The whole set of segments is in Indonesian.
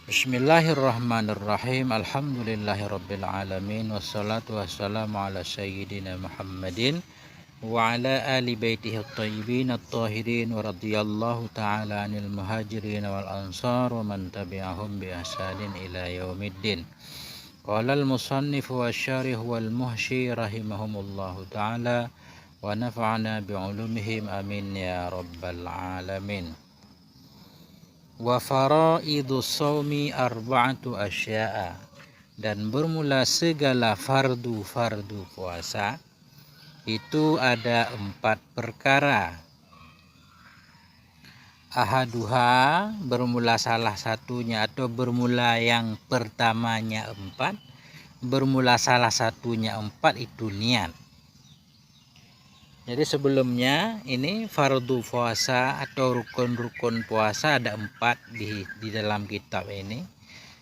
Bismillahirrahmanirrahim. Alhamdulillahirabbil alamin wassalatu wassalamu ala sayyidina Muhammadin wa ala ali baitihi at-tayyibin at-tahirin wa radhiyallahu ta'ala 'anil muhajirin wal ansar wa man tabi'ahum bi ihsanin ila yaumiddin. Qala al-musannif wa syarih wal muhshi rahimahumullahu ta'ala wa nafa'ana bi 'ulumihim amin ya rabbal alamin. Wa faraidus shaumi arba'atu asya'a, dan bermula segala fardu-fardu puasa itu ada 4 perkara. Ahaduha, bermula salah satunya atau bermula yang pertamanya 4, bermula salah satunya 4 itu niat. Jadi sebelumnya ini fardu puasa atau rukun-rukun puasa ada 4 di dalam kitab ini.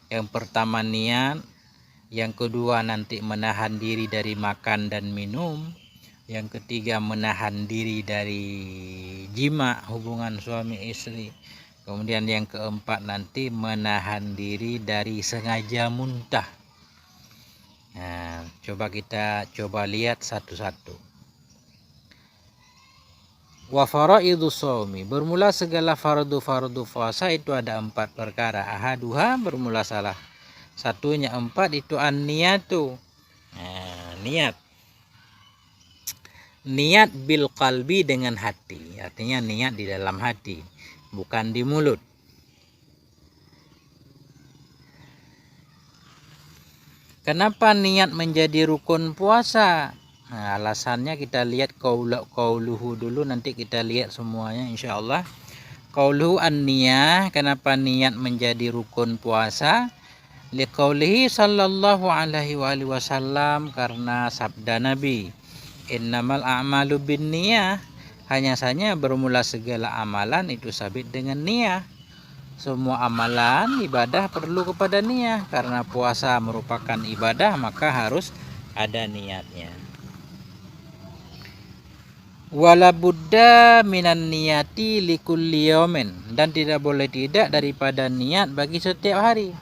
Yang pertama niat, yang kedua nanti menahan diri dari makan dan minum, yang ketiga menahan diri dari jima hubungan suami istri, kemudian yang keempat nanti menahan diri dari sengaja muntah. Nah, kita lihat satu-satu. Wa faraidus shaumi, bermula segala fardu-fardu puasa itu ada 4 perkara. Ahaduha, bermula salah satunya 4 itu an-niyatu. Niat. Niat bil qalbi, dengan hati. Artinya niat di dalam hati, bukan di mulut. Kenapa niat menjadi rukun puasa? Nah, alasannya kita lihat qauluhu dulu, nanti kita lihat semuanya insyaallah. Qauluhu an-niyah, kenapa niat menjadi rukun puasa? Liqaulihi sallallahu alaihi wasallam, karena sabda Nabi, innamal a'malu binniyah, hanya saja bermula segala amalan itu sabit dengan niyah. Semua amalan ibadah perlu kepada niyah, karena puasa merupakan ibadah maka harus ada niatnya. Wala budda minan niyati likulli yaumin, dan tidak boleh tidak daripada niat bagi setiap hari.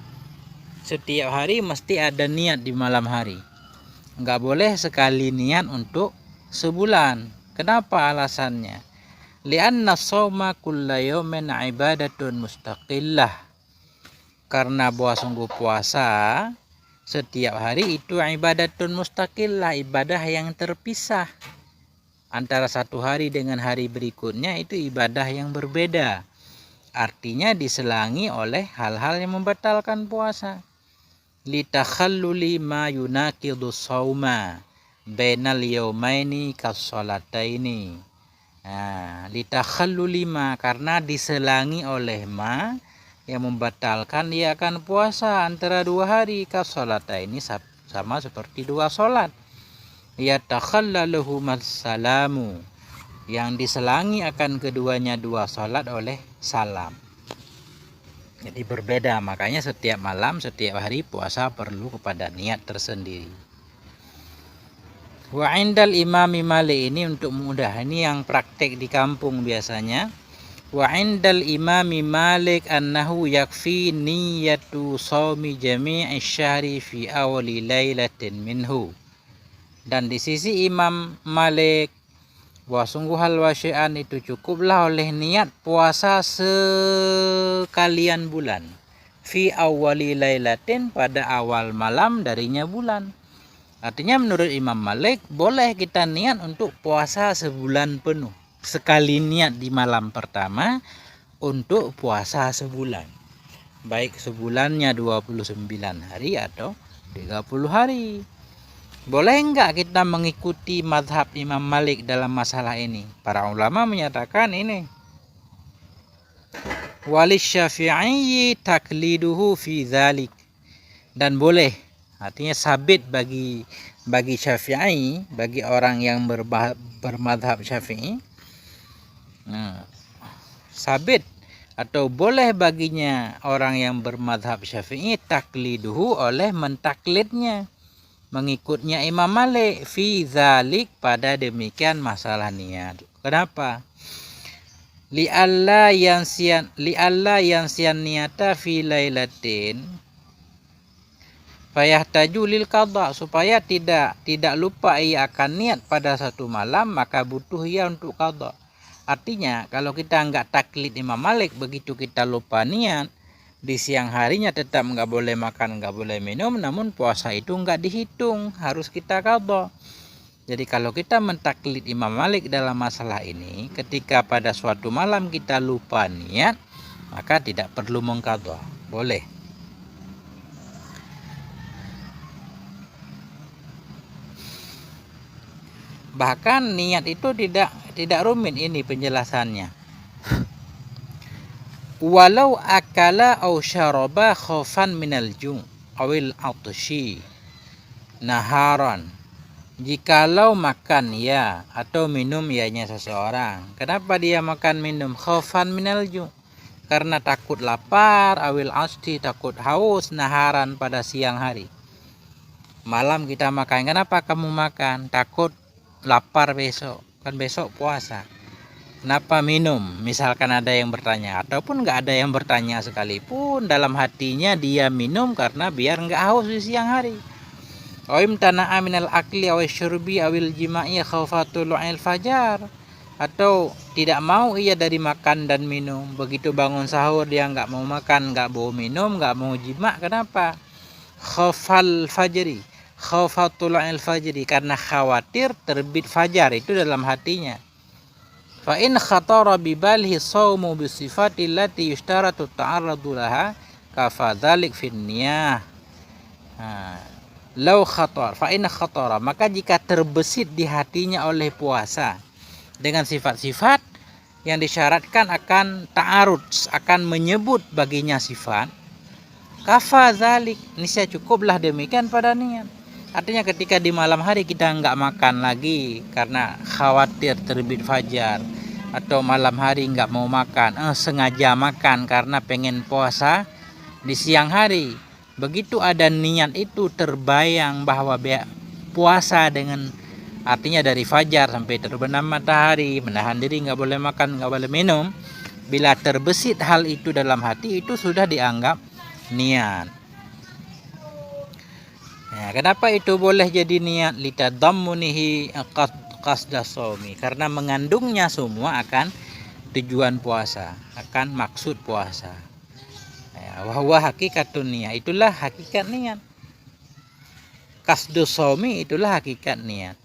Setiap hari mesti ada niat di malam hari. Enggak boleh sekali niat untuk sebulan. Kenapa alasannya? Li'anna shauma kulla yaumin ibadatun mustaqillah. Karena bahwa sungguh puasa setiap hari itu ibadatun mustaqillah, ibadah yang terpisah. Antara satu hari dengan hari berikutnya itu ibadah yang berbeda. Artinya diselangi oleh hal-hal yang membatalkan puasa. Litakhalluli ma yunaqidu shauma bainal yaumaini kas-shalataini. Litakhalluli ma, karena diselangi oleh ma yang membatalkan dia akan puasa antara 2 hari, kas-shalataini sama seperti 2 salat. Ya takhallaluhu salamu, yang diselangi akan keduanya 2 salat oleh salam. Jadi berbeda, makanya setiap malam, setiap hari puasa perlu kepada niat tersendiri. Wa indal imami Malik, ini untuk mudah, ini yang praktek di kampung biasanya. Wa indal imami Malik annahu yakfi niyatu shaumi jami'i syahri fi awali lailatin minhu. Dan di sisi Imam Malik, bahwa sungguh hal wasya'an itu cukuplah oleh niat puasa sekalian bulan. Fi awwali lailatin, pada awal malam darinya bulan. Artinya menurut Imam Malik boleh kita niat untuk puasa sebulan penuh. Sekali niat di malam pertama untuk puasa sebulan. Baik sebulannya 29 hari atau 30 hari. Boleh enggak kita mengikuti mazhab Imam Malik dalam masalah ini? Para ulama menyatakan ini. Walis Syafi'i takliduhu fi dzalik. Dan boleh, artinya sabit bagi Syafi'i, bagi orang yang bermadhab Syafi'i. Sabit atau boleh baginya orang yang bermadhab Syafi'i takliduhu, oleh mentaklidnya, mengikutnya Imam Malik fi dzalik, pada demikian masalah niat. Kenapa? li alla yansian niyata fi lailatin fayahtaju lil qadha, supaya tidak lupa ia akan niat pada satu malam, maka butuh ia untuk qadha. Artinya kalau kita enggak taklid Imam Malik, begitu kita lupa niat di siang harinya tetap enggak boleh makan, enggak boleh minum, namun puasa itu enggak dihitung, harus kita qadha. Jadi kalau kita mentaklid Imam Malik dalam masalah ini, ketika pada suatu malam kita lupa niat, maka tidak perlu mengqadha, boleh. Bahkan niat itu tidak rumit, ini penjelasannya. Walau akala au syaraba khaufan minal ju' awil atshi naharan, jikalau makan ya atau minum yanya seseorang. Kenapa dia makan minum? Khaufan minal ju', karena takut lapar, awil atshi, takut haus, naharan, pada siang hari. Malam kita makan, kenapa kamu makan? Takut lapar besok, kan besok puasa. Kenapa minum? Misalkan ada yang bertanya, ataupun nggak ada yang bertanya sekalipun, dalam hatinya dia minum karena biar nggak haus di siang hari. Oim tana'a minal akli awil syurbi awil jima'i khawfatul fajar, atau tidak mau ia dari makan dan minum, begitu bangun sahur dia nggak mau makan, nggak mau minum, nggak mau jima. Kenapa? Khawfal fajri, khawfatul fajri, karena khawatir terbit fajar itu dalam hatinya. Fa in khatara bi balhi shaumu bi sifati allati yushtaratu ta'arradu laha kafadzalik fin niyah. Lau khatar, fa in khatara, maka jika terbesit di hatinya oleh puasa dengan sifat-sifat yang disyaratkan akan ta'arud, akan menyebut baginya sifat, kafadzalik, niscaya cukuplah demikian pada niat. Artinya ketika di malam hari kita nggak makan lagi karena khawatir terbit fajar, atau malam hari nggak mau makan, sengaja makan karena pengen puasa di siang hari. Begitu ada niat itu terbayang bahwa puasa dengan artinya dari fajar sampai terbenam matahari, menahan diri, nggak boleh makan, nggak boleh minum. Bila terbesit hal itu dalam hati, itu sudah dianggap niat. Nah, kenapa itu boleh jadi niat? Litadammunihi qasda shaumi, karena mengandungnya semua akan tujuan puasa, akan maksud puasa. Wa huwa hakikatun niat, itulah hakikat niat. Qasdu shaumi itulah hakikat niat.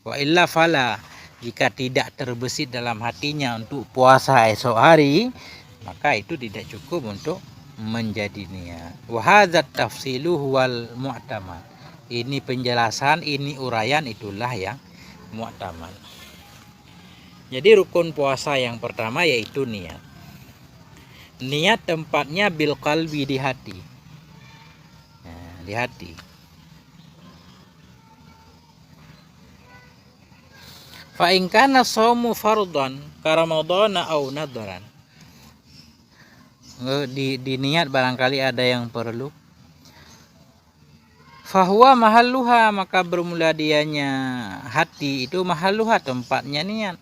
Wa illa fala, jika tidak terbesit dalam hatinya untuk puasa esok hari, maka itu tidak cukup untuk menjadi niat. Wa hadzat tafsilu wal mu'tamad. Ini penjelasan, ini uraian, itulah yang mu'tamad. Jadi rukun puasa yang pertama yaitu niat. Niat tempatnya bil qalbi, di hati. Nah, di hati. Fa in kana shaumu fardhan ka ramadhana aw nadharan. Di niat barangkali ada yang perlu. Fahuwa mahalluha, maka bermula dianya hati itu mahalluha, tempatnya niat.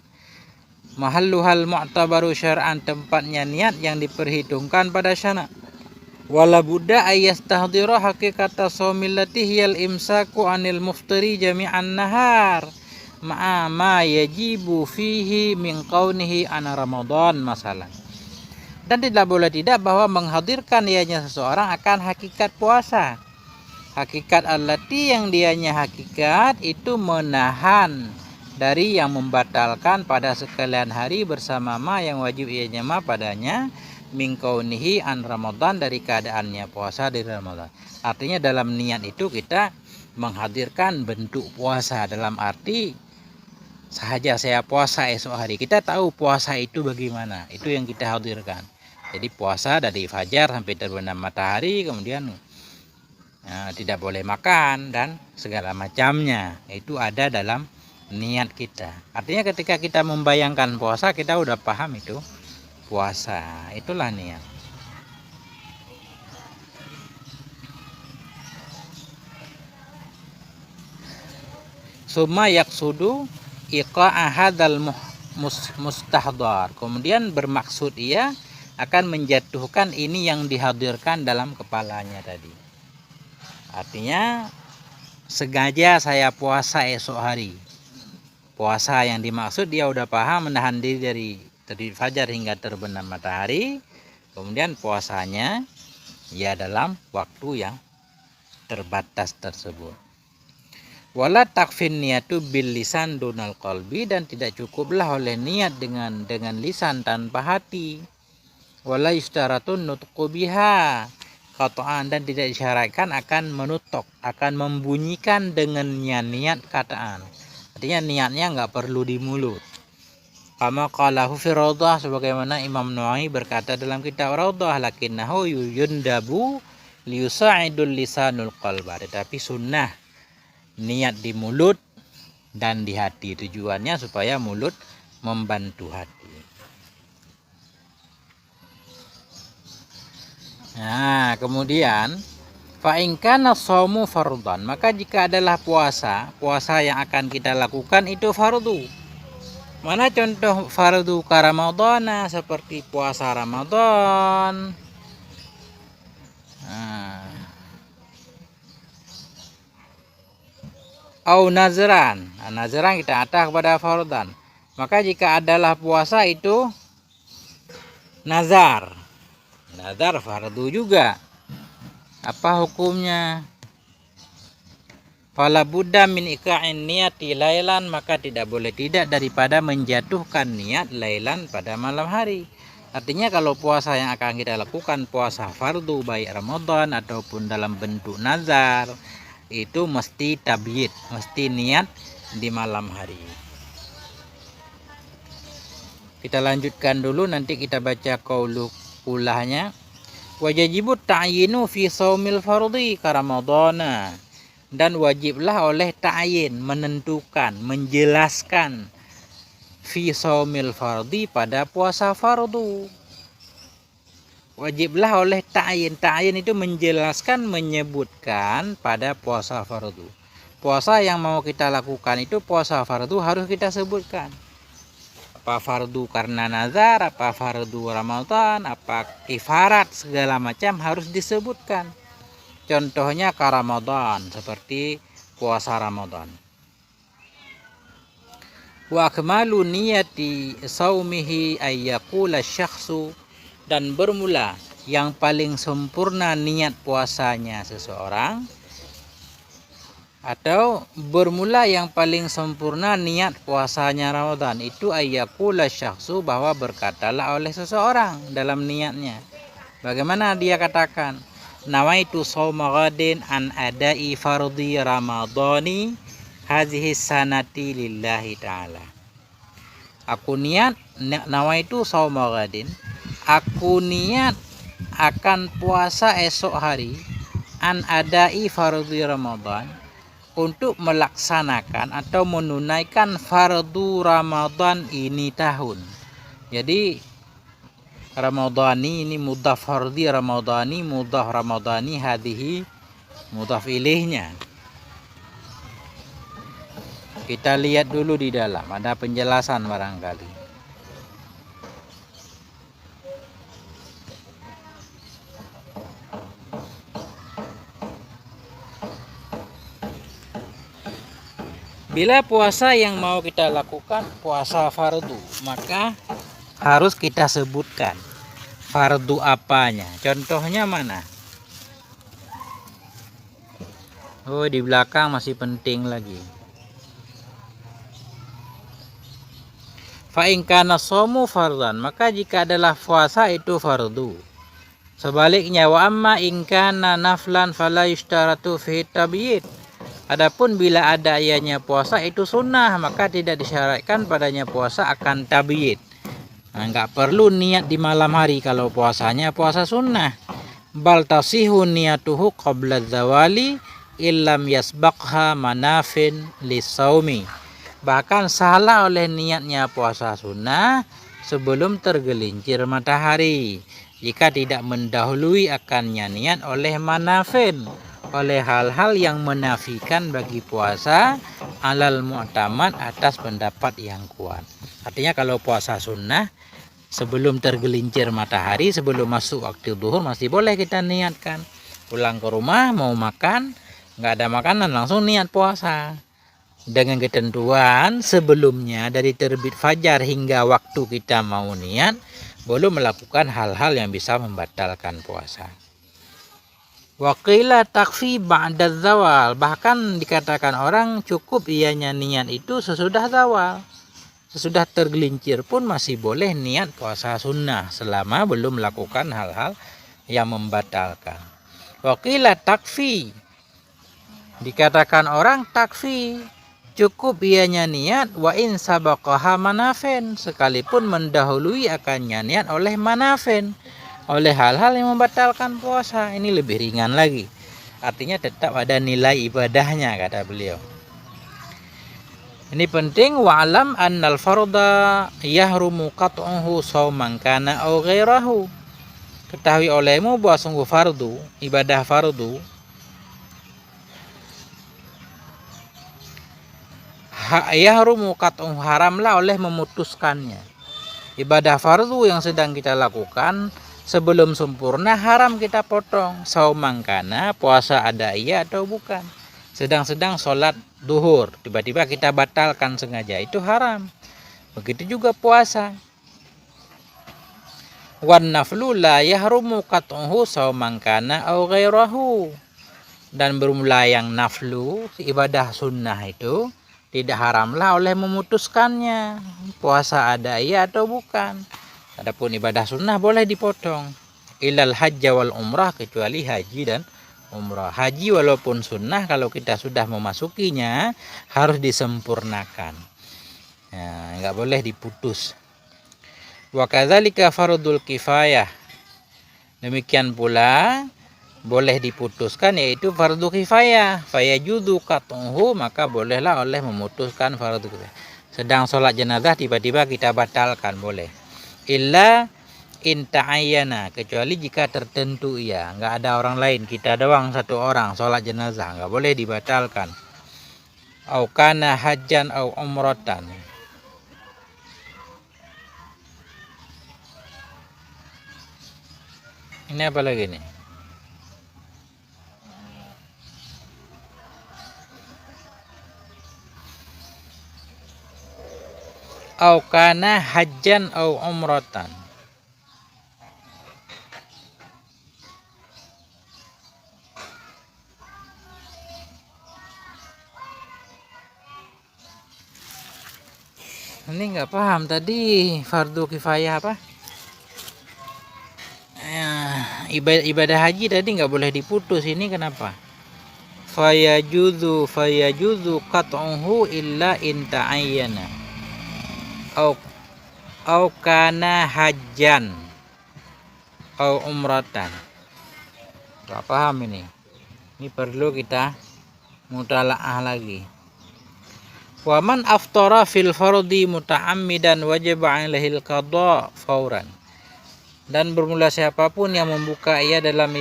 Mahalluhal mu'tabaru syar'an, tempatnya niat yang diperhitungkan pada syara'. Wala budda ayyastahdira haqiqata shaumillati hiyal imsaku anil muftiri jami'an nahar ma'a ma yajibu fihi min kaunihi ana Ramadan masalah. Dan tidak boleh tidak bahwa menghadirkan ianya seseorang akan hakikat puasa. Hakikat allati, yang dianya hakikat itu menahan dari yang membatalkan pada sekalian hari bersama ma yang wajib ianya ma padanya min kaunihi an Ramadan, dari keadaannya puasa di Ramadan. Artinya dalam niat itu kita menghadirkan bentuk puasa, dalam arti sahaja saya puasa esok hari, kita tahu puasa itu bagaimana, itu yang kita hadirkan. Jadi puasa dari fajar sampai terbenam matahari, kemudian tidak boleh makan dan segala macamnya, itu ada dalam niat kita. Artinya ketika kita membayangkan puasa, kita udah paham itu puasa, itulah niat. Summa yaksudu iqa'a hadzal mustahdhar. Kemudian bermaksud ia akan menjatuhkan ini yang dihadirkan dalam kepalanya tadi. Artinya sengaja saya puasa esok hari. Puasa yang dimaksud dia udah paham menahan diri dari terbit fajar hingga terbenam matahari. Kemudian puasanya ya dalam waktu yang terbatas tersebut. Wala takfin niyatu bil lisan dunal qalbi, dan tidak cukuplah oleh niat dengan lisan tanpa hati. Wala yustaratun nutqu biha qat'an, dan tidak disyaratkan akan menutuk, akan membunyikan dengan niat kataan. Artinya niatnya enggak perlu di mulut. Kama qalahu fi Rawdah, sebagaimana Imam Nawawi berkata dalam kitab Rawdah, lakinnahu yundabu liyusa'idul lisanul qalba, tetapi sunnah niat di mulut dan di hati, tujuannya supaya mulut membantu hati. Nah, kemudian fa in kana shaumu fardhan, maka jika adalah puasa yang akan kita lakukan itu fardu. Mana contoh fardu ka Ramadhana, seperti puasa Ramadan. Au nazran. Nazran kita atas kepada fardhan. Maka jika adalah puasa itu nazar. Nazar fardu juga. Apa hukumnya? Fala budda min iqa'in niyati lailan, maka tidak boleh tidak daripada menjatuhkan niat lailan pada malam hari. Artinya kalau puasa yang akan kita lakukan puasa fardu baik Ramadan ataupun dalam bentuk nazar, itu mesti tabyid, mesti niat di malam hari. Kita lanjutkan dulu, nanti kita baca qaulu ulahnya. Wajibut ta'yinu fi shaumil fardhi ka Ramadhana, dan wajiblah oleh ta'yin, menentukan, menjelaskan fi shaumil fardhi pada puasa fardu. Wajiblah oleh ta'yin. Ta'yin itu menjelaskan, menyebutkan pada puasa fardu. Puasa yang mau kita lakukan itu puasa fardu harus kita sebutkan. Apa fardu karena nazar, apa fardu Ramadan, apa kifarat, segala macam harus disebutkan. Contohnya ke Ramadan, seperti puasa Ramadan. Wa akmalu niyati saumihi ayyaqula syakhsu, dan bermula yang paling sempurna niat puasanya seseorang, atau bermula yang paling sempurna niat puasanya Ramadan itu ayyaqula syakhsu, bahwa berkatalah oleh seseorang dalam niatnya. Bagaimana dia katakan? Nawaitu shauma ghadin an adai fardhi ramadhani hadhihi sanati lillahi ta'ala. Aku niat, nawaitu shauma ghadin, aku niat akan puasa esok hari, an adai fardhi Ramadan, untuk melaksanakan atau menunaikan fardu Ramadan ini tahun. Jadi Ramadhani ini mudhaf fardhi, Ramadhani mudhaf, Ramadhani hadhihi mudhaf ilaihnya. Kita lihat dulu di dalam, ada penjelasan barangkali. Bila puasa yang mau kita lakukan puasa fardu, maka harus kita sebutkan fardu apanya. Contohnya mana? Oh, di belakang masih penting lagi. Fa in kana shaum fardhan, maka jika adalah puasa itu fardu. Sebaliknya, wa amma in kana naflan fala yushtaratu fi tabyid. Adapun bila ada ianya puasa itu sunnah, maka tidak disyaratkan padanya puasa akan tabyid. Nah, enggak perlu niat di malam hari kalau puasanya puasa sunnah. Bal tasihu niyatuhu qabla zawali illam yasbaqha manafin lisaumi. Bahkan salah oleh niatnya puasa sunnah sebelum tergelincir matahari, jika tidak mendahului akannya niat oleh manafin, oleh hal-hal yang menafikan bagi puasa alal mu'tamad, atas pendapat yang kuat. Artinya kalau puasa sunnah sebelum tergelincir matahari, sebelum masuk waktu zuhur masih boleh kita niatkan. Pulang ke rumah mau makan, nggak ada makanan langsung niat puasa. Dengan ketentuan sebelumnya dari terbit fajar hingga waktu kita mau niat, belum melakukan hal-hal yang bisa membatalkan puasa. Waqila takfi ba'da zawal, bahkan dikatakan orang cukup ianya niat itu sesudah zawal. Sesudah tergelincir pun masih boleh niat puasa sunnah selama belum melakukan hal-hal yang membatalkan. Waqila takfi, dikatakan orang takfi, cukup ianya niat wa in sabaqaha manafen, sekalipun mendahului akannya niat oleh manafen, oleh hal-hal yang membatalkan puasa. Ini lebih ringan lagi, artinya tetap ada nilai ibadahnya, kata beliau. Ini penting, wa'lam annal farda yahrumu qat'uhu shauman kana aw ghairahu. Ketahui olehmu bahwa sungguh fardu, ibadah fardu yahrumu qat'uhu, haramlah oleh memutuskannya. Ibadah fardu yang sedang kita lakukan sebelum sempurna haram kita potong. Shauman kana, puasa ada iya atau bukan. Sedang-sedang sholat duhur tiba-tiba kita batalkan sengaja, itu haram. Begitu juga puasa. Wan naflu la yahrumu qat'uhu shauman kana aw ghairahu. Dan bermula yang naflu, ibadah sunnah itu tidak haramlah oleh memutuskannya, puasa ada iya atau bukan. Adapun ibadah sunnah boleh dipotong. Ilal hajja wal umrah, kecuali haji dan umrah. Haji walaupun sunnah, kalau kita sudah memasukinya harus disempurnakan, nah, nggak boleh diputus. Wa kadzalika fardul kifayah, demikian pula boleh diputuskan yaitu fardu kifayah. Fayajudu qat'uhu, maka bolehlah oleh memutuskan fardu kifayah. Sedang sholat jenazah tiba-tiba kita batalkan, boleh. Illa in ta'ayyana, kecuali jika tertentu ya, nggak ada orang lain, kita doang satu orang sholat jenazah, nggak boleh dibatalkan. Au kana hajjan au umratan, ini apa lagi nih? Au kana hajjan au umratan, ini nggak paham tadi fardu kifayah apa? Ibadah haji tadi nggak boleh diputus, ini kenapa? Fayajuzu qat'uhu illa in ta'ayyana au kana hajjan au umratan. Nggak paham ini perlu kita mutalaah lagi. Wa man aftara fil fardi muta'ammidan wajib 'alaihil qada fauran. Dan bermula siapapun yang membuka ia dalam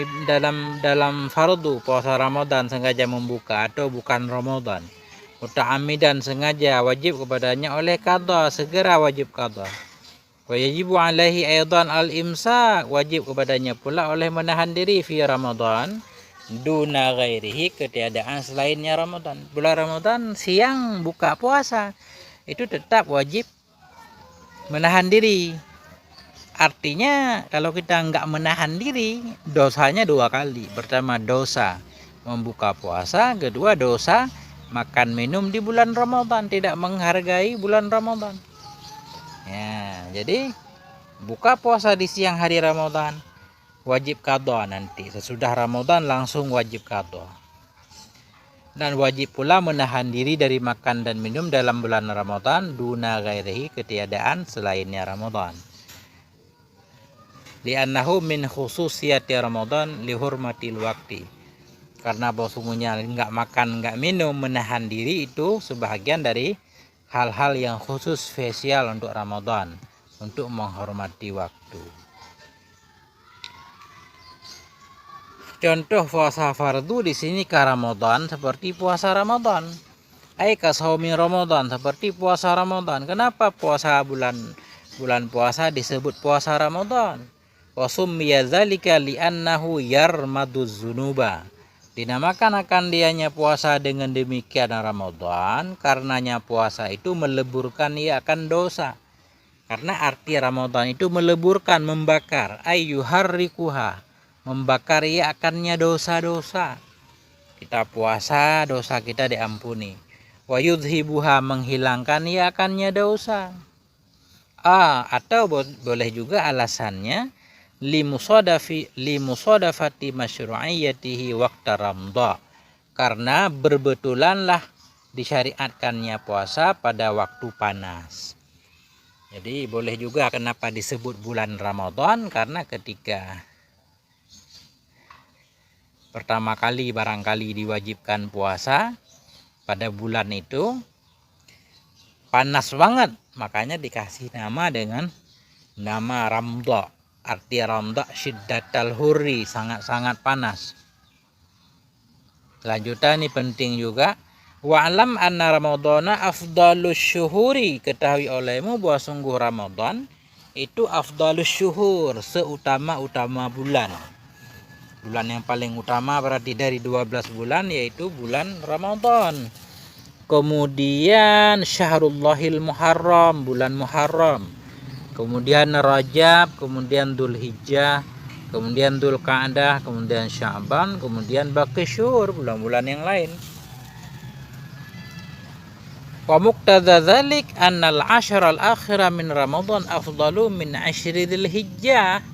fardu puasa Ramadan sengaja membuka atau bukan Ramadan, muta'ammidan sengaja, wajib kepadanya oleh qada, segera wajib qada. Wa yajibu 'alaihi aidan al-imsak, wajib kepadanya pula oleh menahan diri fi Ramadan duna ghairihi, ketiadaan selainnya Ramadan. Bulan Ramadan siang buka puasa itu tetap wajib menahan diri. Artinya kalau kita nggak menahan diri, dosanya dua kali. Pertama dosa membuka puasa, kedua dosa makan minum di bulan Ramadan, tidak menghargai bulan Ramadan. Ya, jadi buka puasa di siang hari Ramadan wajib qadha, nanti sesudah Ramadan langsung wajib qadha. Dan wajib pula menahan diri dari makan dan minum dalam bulan Ramadan duna ghairihi, ketiadaan selainnya Ramadan. Li'annahu min khususiyati Ramadan li hurmatil waqti, karena bahwa sungguhnya nggak makan nggak minum menahan diri itu sebahagian dari hal-hal yang khusus spesial untuk Ramadan, untuk menghormati waktu. Contoh puasa fardu di sini ke Ramadan seperti puasa Ramadan. Ai kasaumi Ramadan, seperti puasa Ramadan. Kenapa bulan puasa disebut puasa Ramadan? Wa summiya dzalika li'annahu yarmaduz dzunuba. Dinamakan akan dianya puasa dengan demikian Ramadan, karenanya puasa itu meleburkan ia akan dosa. Karena arti Ramadan itu meleburkan, membakar, ayyuharrikuha, membakar ia akannya dosa-dosa. Kita puasa, dosa kita diampuni. Wa yudhibuha, menghilangkan ia akannya dosa. Atau boleh juga alasannya limusodafati masyru'iyatihi waqta ramdha, karena berbetulanlah disyariatkannya puasa pada waktu panas. Jadi boleh juga kenapa disebut bulan Ramadan, karena ketika pertama kali barangkali diwajibkan puasa pada bulan itu panas banget, makanya dikasih nama dengan nama Ramdha. Arti Ramdha syiddatal hurri, sangat-sangat panas. Lanjutan ini penting juga. Wa'lam anna ramadhana afdalus syuhuri, ketahui olehmu bahwa sungguh Ramadan itu afdalus syuhur, seutama-utama bulan. Bulan yang paling utama berarti dari 12 bulan yaitu bulan Ramadan. Kemudian Syahrullahil Muharram, bulan Muharram. Kemudian Rajab, kemudian Dzulhijjah, kemudian Dzulqa'dah, kemudian Sya'ban, kemudian baqi syuhur, bulan-bulan yang lain. Wa muqtadha dzalik annal asharal akhira min Ramadan afdalu min ashri Dzulhijjah.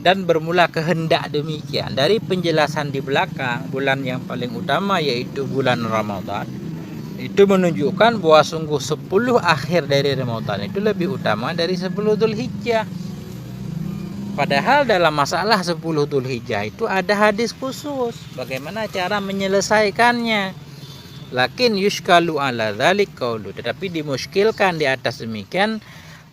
Dan bermula kehendak demikian dari penjelasan di belakang, bulan yang paling utama yaitu bulan Ramadan itu menunjukkan bahwa sungguh 10 akhir dari Ramadan itu lebih utama dari 10 Dzulhijjah. Padahal dalam masalah 10 Dzulhijjah itu ada hadis khusus bagaimana cara menyelesaikannya. Lakin yushkalu ala dzalik qaulu, tetapi dimuskilkan di atas demikian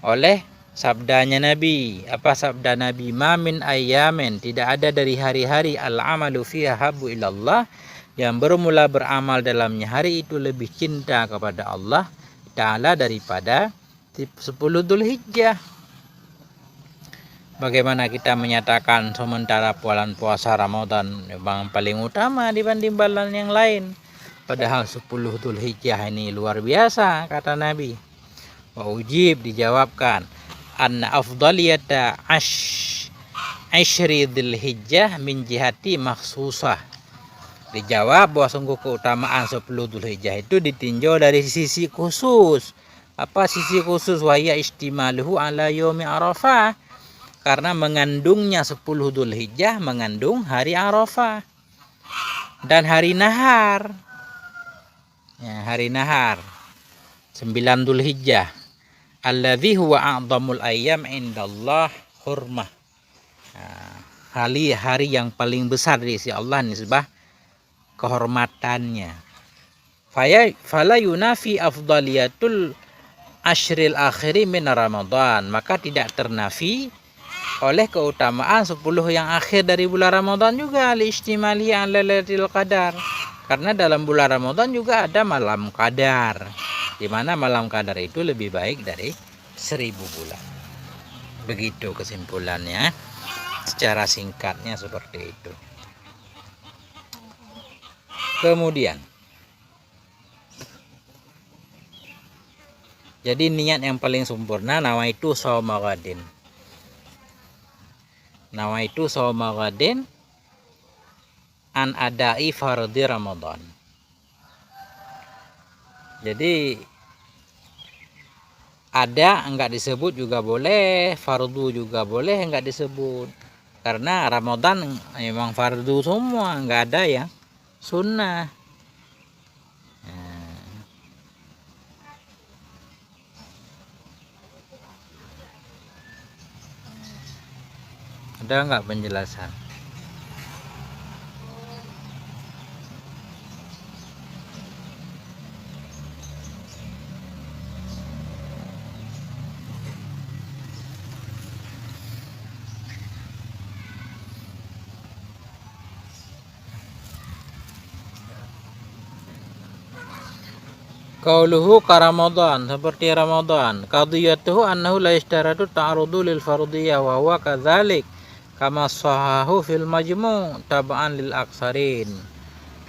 oleh sabdanya Nabi. Apa sabda Nabi? Ma min ayyamin, tidak ada dari hari-hari al-amalu fiha habbu ilallah, yang bermula beramal dalamnya hari itu lebih cinta kepada Allah Ta'ala daripada 10 Dzulhijjah. Bagaimana kita menyatakan sementara bulan puasa Ramadan memang paling utama dibanding bulan yang lain, padahal 10 Dzulhijjah ini luar biasa, kata Nabi. Wa ujib, dijawabkan, anna afdaliyata ashri Dzulhijjah min jihati makhsusah. Dijawab bahwa sungguh keutamaan 10 Dzulhijjah itu ditinjau dari sisi khusus. Apa sisi khusus? Wa ya istimaluhu ala yaumi Arafah, karena mengandungnya 10 Dzulhijjah mengandung hari Arafah dan hari nahar. Ya, hari nahar 9 Dzulhijjah. Alladzi huwa a'dhamul ayyam indallah hurmah. Hari yang paling besar di sisi Allah nisbah kehormatannya. Fala yunafi afdaliyatul ashril akhiri min Ramadan, maka tidak ternafi oleh keutamaan 10 yang akhir dari bulan Ramadan juga li istimali ala lailatul qadar. Karena dalam bulan Ramadan juga ada malam qadar, di mana malam qadar itu lebih baik dari 1000 bulan. Begitu kesimpulannya, secara singkatnya seperti itu. Kemudian, jadi niat yang paling sempurna nawaitu shauma ghadin. Nawaitu shauma ghadin an adai fardhi Ramadan. Jadi ada enggak disebut juga boleh, fardu juga boleh enggak disebut. Karena Ramadan memang fardu semua, enggak ada yang sunnah. Ada enggak penjelasan? Qauluhu ka Ramadan, seperti Ramadan. Qadiyatuhu annahu la yashtaratu ta'arudu lil fardiyah wa huwa kadzalik kama sahahu fil majmu' tab'an lil aksarin.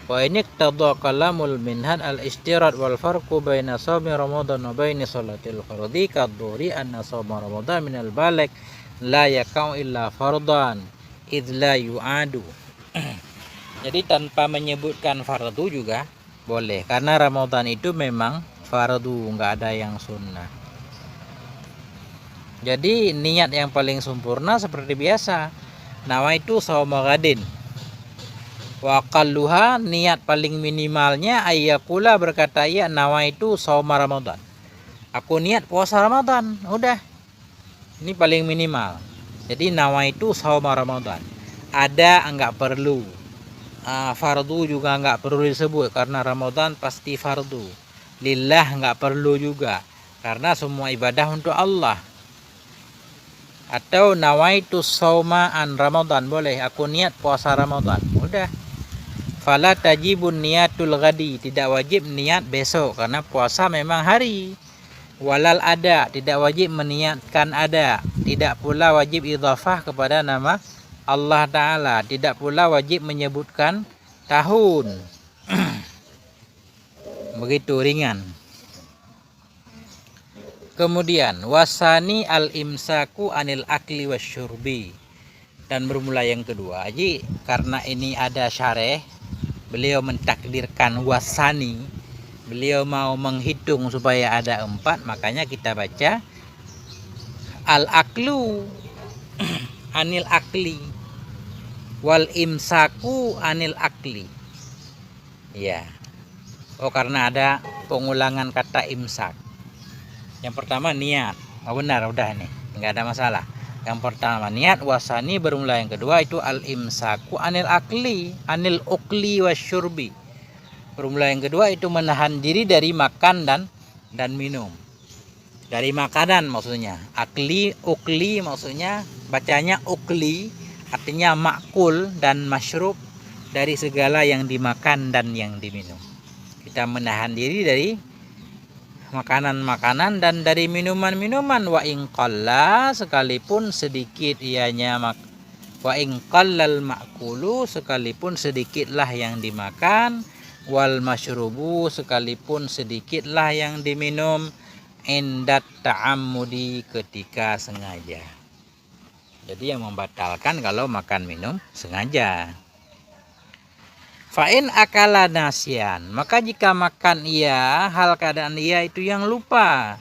Wa ini iqtada kalamul minhad al istirat wal farqu baina shaumi Ramadan wa baina salatil fardhi kadhuri anna shauma Ramadan minal balik la yakau illa fardan idz la yu'adu. Jadi tanpa menyebutkan fardu juga boleh, karena Ramadan itu memang fardu, nggak ada yang sunnah. Jadi niat yang paling sempurna seperti biasa, nawaitu shauma ghadin. Wa aqalluha, niat paling minimalnya ayyakula, berkata ya nawaitu shauma Ramadan. Aku niat puasa Ramadan, udah. Ini paling minimal. Jadi nawaitu shauma Ramadan. Ada enggak perlu. Fardu juga enggak perlu disebut karena Ramadan pasti fardu. Lillah enggak perlu juga karena semua ibadah untuk Allah. Atau nawaitu shauma an Ramadan, boleh, aku niat puasa Ramadan, udah. Fala tajibun niatul ghadi, tidak wajib niat besok karena puasa memang hari. Walal ada, tidak wajib meniatkan ada. Tidak pula wajib idhafah kepada nama Allah Ta'ala. Tidak pula wajib menyebutkan tahun. Begitu ringan. Kemudian wasani al-imsaku anil akli wasyurbi. Dan bermula yang kedua. Jadi karena ini ada syareh, beliau mentakdirkan wasani. Beliau mau menghitung supaya ada 4, makanya kita baca al-aklu anil akli wal imsaku anil akli. Ya. Oh, karena ada pengulangan kata imsak. Yang pertama niat. Oh, benar, udah nih, nggak ada masalah. Yang pertama niat, wasani bermula yang kedua itu al imsaku anil akli, anil ukli wasyurbi. Bermula yang kedua itu menahan diri dari makan dan minum. Dari makanan maksudnya. Akli, ukli maksudnya, bacanya ukli, artinya makul dan masyrub, dari segala yang dimakan dan yang diminum. Kita menahan diri dari makanan-makanan dan dari minuman-minuman. Wa in qalla, sekalipun sedikit ianya wa in qallal ma'kulu, sekalipun sedikitlah yang dimakan. Wal masyrubu, sekalipun sedikitlah yang diminum. Indat ta'ammudi, ketika sengaja. Jadi yang membatalkan kalau makan minum sengaja. Fa'in akala nasyan, maka jika makan ia, hal keadaan ia itu yang lupa.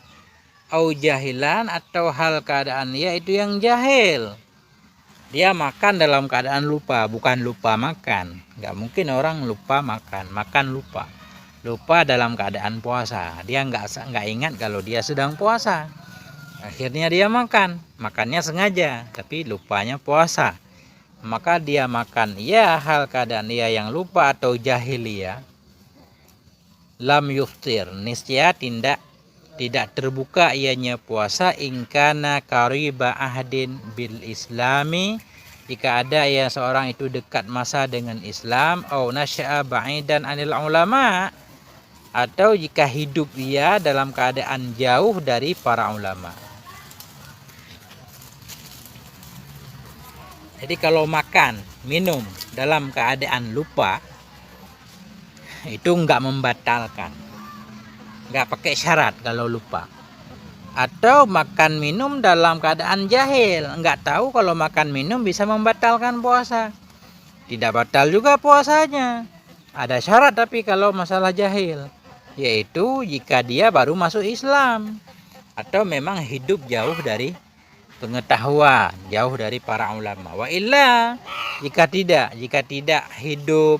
Au jahilan, atau hal keadaan ia itu yang jahil. Dia makan dalam keadaan lupa, bukan lupa makan. Nggak mungkin orang lupa makan, makan lupa. Lupa dalam keadaan puasa. Dia nggak ingat kalau dia sedang puasa. Akhirnya dia makan, makannya sengaja, tapi lupanya puasa. Maka dia makan ya hal keadaan ia yang lupa atau jahiliyah. Lam yuftir, niscaya tidak terbuka ianya puasa ingkana qariba ahdin bil islami, jika ada ya seorang itu dekat masa dengan Islam, au nasya'a ba'idan anil ulama, atau jika hidup dia dalam keadaan jauh dari para ulama. Jadi kalau makan, minum dalam keadaan lupa, itu enggak membatalkan. Enggak pakai syarat kalau lupa. Atau makan minum dalam keadaan jahil, enggak tahu kalau makan minum bisa membatalkan puasa. Tidak batal juga puasanya. Ada syarat tapi kalau masalah jahil, yaitu jika dia baru masuk Islam atau memang hidup jauh dari pengetahuan, jauh dari para ulama. Wa illa, jika tidak hidup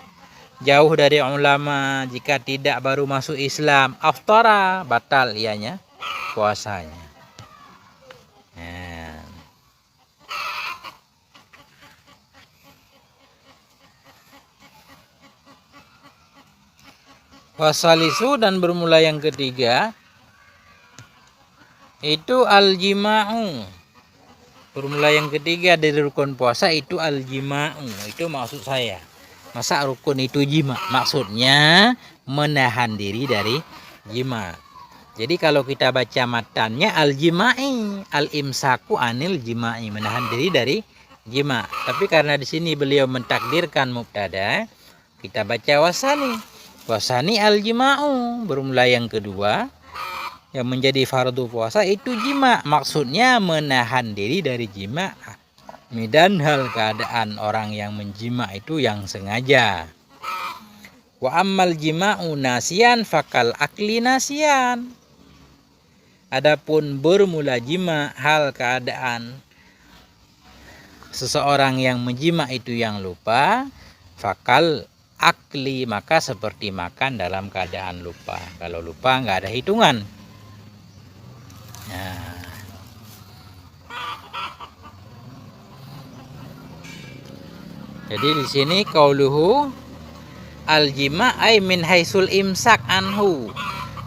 jauh dari ulama, jika tidak baru masuk Islam, aftara, batal ianya puasanya. Wasalisu, dan bermula yang ketiga itu al-jima'u. Bermula yang ketiga dari rukun puasa itu al-jima'u. Itu maksud saya. Masa rukun itu jima? Maksudnya menahan diri dari jima. Jadi kalau kita baca matannya al-jima'i, al-imsaku anil jima'i, menahan diri dari jima. Tapi karena di sini beliau mentakdirkan mubtada, kita baca wasani. Wasani al-jima'u, bermula yang kedua. Yang menjadi fardu puasa itu jima. Maksudnya menahan diri dari jima. Dan hal keadaan orang yang menjima itu yang sengaja. Wa ammal jima'u nasian fakal akli nasian. Adapun bermula jima hal keadaan seseorang yang menjima itu yang lupa, fakal akli, maka seperti makan dalam keadaan lupa. Kalau lupa nggak ada hitungan. Nah, jadi di sini qauluhu al-jima' ay min haisul imsak anhu,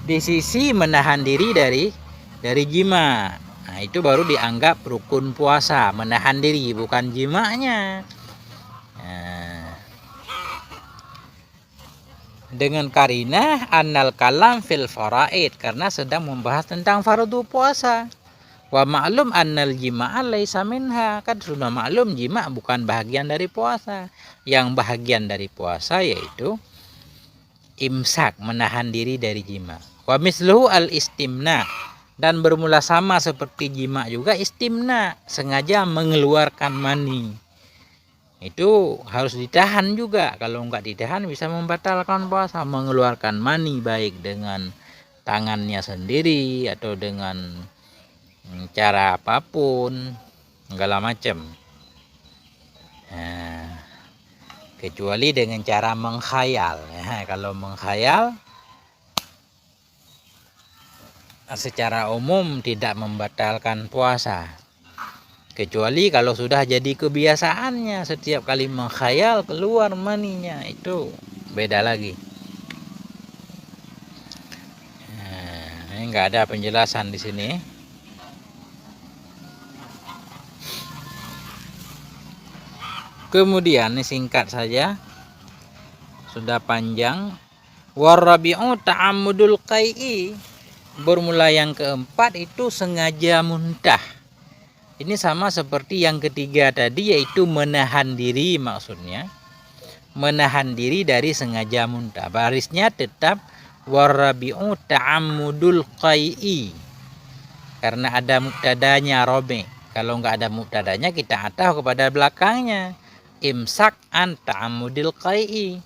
di sisi menahan diri dari jima. Nah, itu baru dianggap rukun puasa, menahan diri, bukan jima'nya. Nah, dengan karinah annal kalam fil faraid, karena sedang membahas tentang fardu puasa. Wa ma'lum annal jima'a laisa minha, kan sudah maklum jima' bukan bahagian dari puasa. Yang bahagian dari puasa yaitu imsak, menahan diri dari jima. Wa misluhu al istimna, dan bermula sama seperti jima juga istimna, sengaja mengeluarkan mani. Itu harus ditahan juga. Kalau nggak ditahan bisa membatalkan puasa. Mengeluarkan mani baik dengan tangannya sendiri atau dengan cara apapun, segala macam. Nah, kecuali dengan cara mengkhayal. Nah, kalau mengkhayal secara umum tidak membatalkan puasa. Kecuali kalau sudah jadi kebiasaannya, setiap kali mengkhayal keluar maninya, itu beda lagi. Nah, ini nggak ada penjelasan di sini. Kemudian ini singkat saja, sudah panjang. Warabi'u ta'ammudul qai'i, bermula yang keempat itu sengaja muntah. Ini sama seperti yang ketiga tadi, yaitu menahan diri, maksudnya menahan diri dari sengaja muntah. Barisnya tetap warabi'u ta'ammudul qai'i, karena ada mubtadanya robe. Kalau nggak ada mubtadanya kita ataf kepada belakangnya, imsak an ta'ammudil qai'i.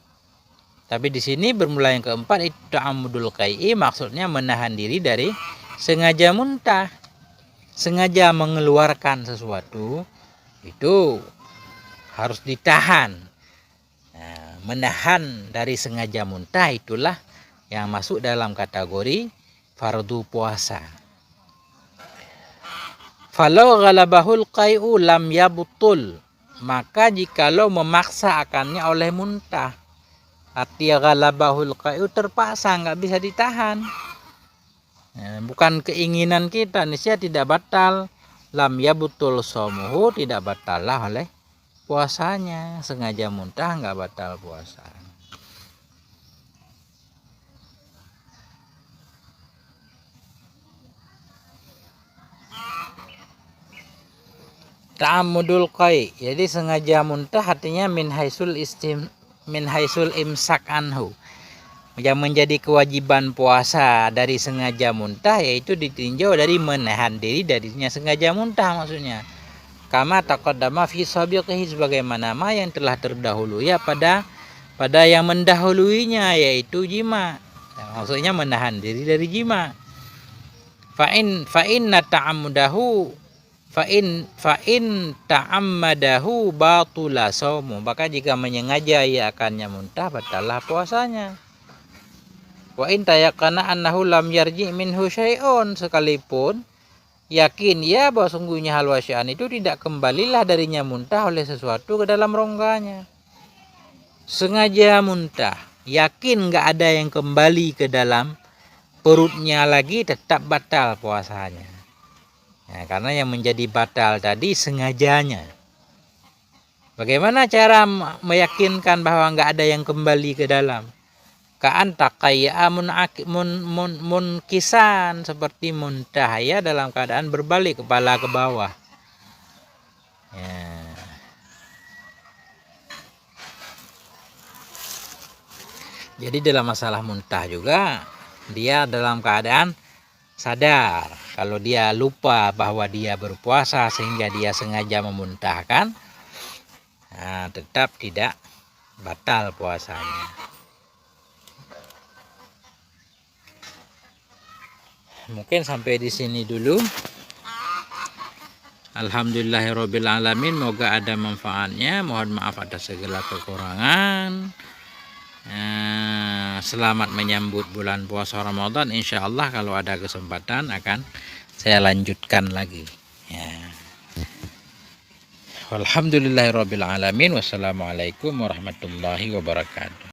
Tapi di sini bermula yang keempat itu ta'ammudul qai'i, maksudnya menahan diri dari sengaja muntah. Sengaja mengeluarkan sesuatu itu harus ditahan. Nah, menahan dari sengaja muntah itulah yang masuk dalam kategori fardu puasa. Falau ghalabahul qai'u lam yabtul, maka jikalau memaksa akannya oleh muntah, arti ghalabahul qai'u terpaksa, nggak bisa ditahan. Bukan keinginan kita, niscaya tidak batal. Lam yabtul shaumuhu, tidak batal lah oleh puasanya. Sengaja muntah nggak batal puasa. Ta'ammudul qai', jadi sengaja muntah artinya min haisul imsak anhu, yang menjadi kewajiban puasa dari sengaja muntah, yaitu ditinjau dari menahan diri darinya sengaja muntah, maksudnya kama taqaddama fi sabiqihi, sebagaimana yang telah terdahulu ya pada yang mendahuluinya, yaitu jima. Maksudnya menahan diri dari jima. Fa inna ta'ammudahu fa in ta'ammadahu batula shaumu, maka jika menyengaja ia akannya muntah, batallah puasanya. Wa in tayaqqana annahu lam yarji minhu syai'un, sekalipun yakin ya bahwa sungguhnya hal wasya'an itu tidak kembalilah darinya muntah oleh sesuatu ke dalam rongganya. Sengaja muntah, yakin nggak ada yang kembali ke dalam perutnya lagi, tetap batal puasanya. Nah, karena yang menjadi batal tadi sengajanya. Bagaimana cara meyakinkan bahwa nggak ada yang kembali ke dalam? Ka'an taqayya munkisan, seperti muntah ya dalam keadaan berbalik kepala ke bawah. Ya. Jadi dalam masalah muntah juga dia dalam keadaan sadar. Kalau dia lupa bahwa dia berpuasa sehingga dia sengaja memuntahkan, nah, tetap tidak batal puasanya. Mungkin sampai di sini dulu. Alhamdulillahirabbil alamin, moga ada manfaatnya. Mohon maaf atas segala kekurangan. Selamat menyambut bulan puasa Ramadan. Insya Allah kalau ada kesempatan akan saya lanjutkan lagi. Ya. Alhamdulillahirabbil alamin. Wassalamualaikum warahmatullahi wabarakatuh.